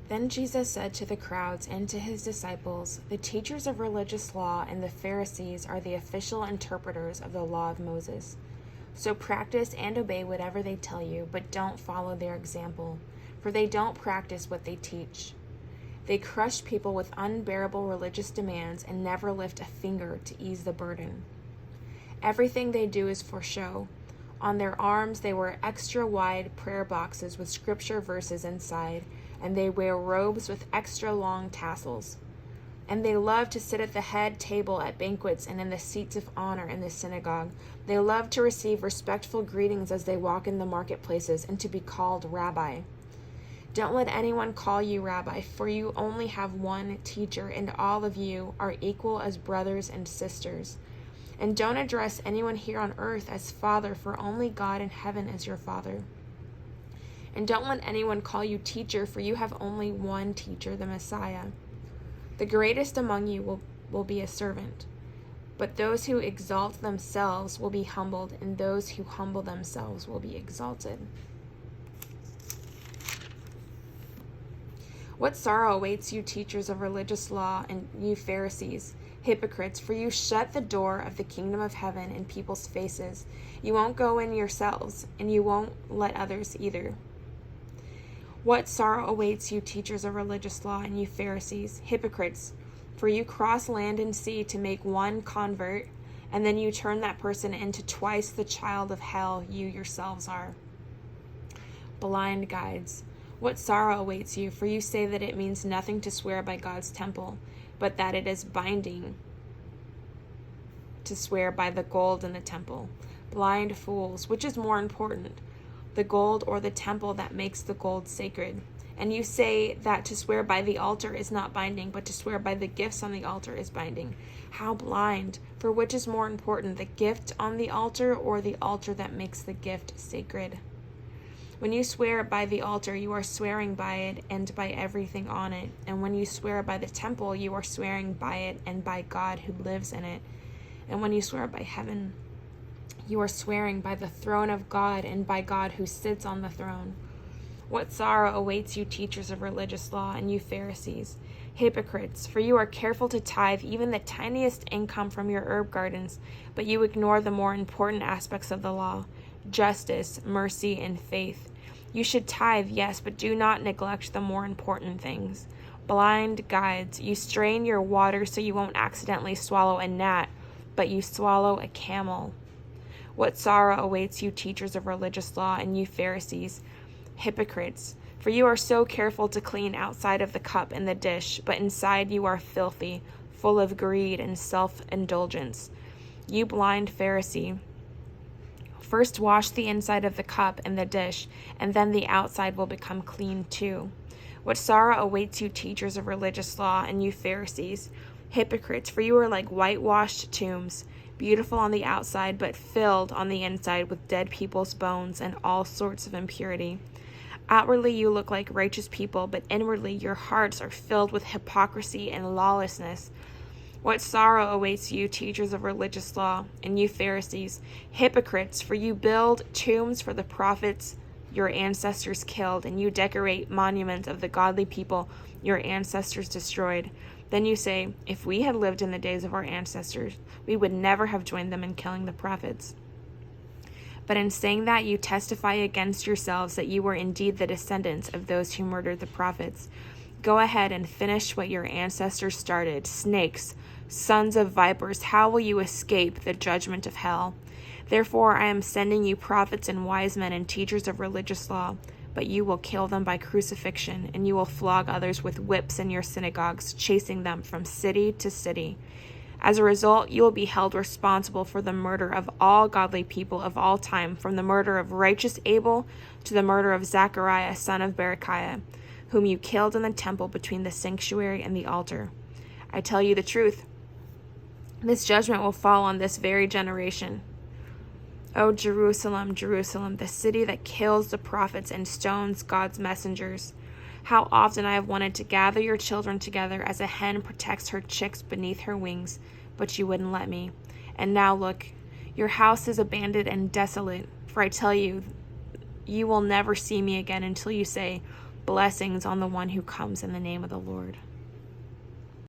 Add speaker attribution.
Speaker 1: Then Jesus said to the crowds and to his disciples, "The teachers of religious law and the Pharisees are the official interpreters of the law of Moses. So practice and obey whatever they tell you, but don't follow their example, for they don't practice what they teach. They crush people with unbearable religious demands and never lift a finger to ease the burden. Everything they do is for show. On their arms they wear extra-wide prayer boxes with scripture verses inside, and they wear robes with extra-long tassels. And they love to sit at the head table at banquets and in the seats of honor in the synagogue. They love to receive respectful greetings as they walk in the marketplaces and to be called rabbi. Don't let anyone call you rabbi, for you only have one teacher, and all of you are equal as brothers and sisters. And don't address anyone here on earth as Father, for only God in heaven is your Father. And don't let anyone call you teacher, for you have only one teacher, the Messiah. The greatest among you will be a servant. But those who exalt themselves will be humbled, and those who humble themselves will be exalted." What sorrow awaits you, teachers of religious law, and you Pharisees, hypocrites, for you shut the door of the kingdom of heaven in people's faces. You won't go in yourselves, and you won't let others either. What sorrow awaits you, teachers of religious law, and you Pharisees, hypocrites, for you cross land and sea to make one convert, and then you turn that person into twice the child of hell you yourselves are. Blind guides, what sorrow awaits you, for you say that it means nothing to swear by God's temple, but that it is binding to swear by the gold in the temple. Blind fools, which is more important, the gold or the temple that makes the gold sacred? And you say that to swear by the altar is not binding, but to swear by the gifts on the altar is binding. How blind! For which is more important, the gift on the altar or the altar that makes the gift sacred? When you swear by the altar, you are swearing by it and by everything on it. And when you swear by the temple, you are swearing by it and by God who lives in it. And when you swear by heaven, you are swearing by the throne of God and by God who sits on the throne. What sorrow awaits you, teachers of religious law, and you Pharisees, hypocrites, for you are careful to tithe even the tiniest income from your herb gardens, but you ignore the more important aspects of the law: justice, mercy, and faith. You should tithe, yes, but do not neglect the more important things. Blind guides, you strain your water so you won't accidentally swallow a gnat, but you swallow a camel. What sorrow awaits you, teachers of religious law, and you Pharisees, hypocrites, for you are so careful to clean outside of the cup and the dish, but inside you are filthy, full of greed and self-indulgence. You blind Pharisee, first wash the inside of the cup and the dish, and then the outside will become clean too. What sorrow awaits you, teachers of religious law, and you Pharisees, hypocrites, for you are like whitewashed tombs, beautiful on the outside, but filled on the inside with dead people's bones and all sorts of impurity. Outwardly you look like righteous people, but inwardly your hearts are filled with hypocrisy and lawlessness. What sorrow awaits you, teachers of religious law, and you Pharisees, hypocrites, for you build tombs for the prophets your ancestors killed, and you decorate monuments of the godly people your ancestors destroyed. Then you say, if we had lived in the days of our ancestors, we would never have joined them in killing the prophets. But in saying that, you testify against yourselves that you were indeed the descendants of those who murdered the prophets. Go ahead and finish what your ancestors started. Snakes, sons of vipers, how will you escape the judgment of hell? Therefore I am sending you prophets and wise men and teachers of religious law, but you will kill them by crucifixion, and you will flog others with whips in your synagogues, chasing them from city to city. As a result, you will be held responsible for the murder of all godly people of all time, from the murder of righteous Abel to the murder of Zechariah, son of Berechiah, whom you killed in the temple between the sanctuary and the altar. I tell you the truth, this judgment will fall on this very generation. O Jerusalem, Jerusalem, the city that kills the prophets and stones God's messengers. How often I have wanted to gather your children together as a hen protects her chicks beneath her wings, but you wouldn't let me. And now look, your house is abandoned and desolate, for I tell you, you will never see me again until you say, Blessings on the one who comes in the name of the Lord.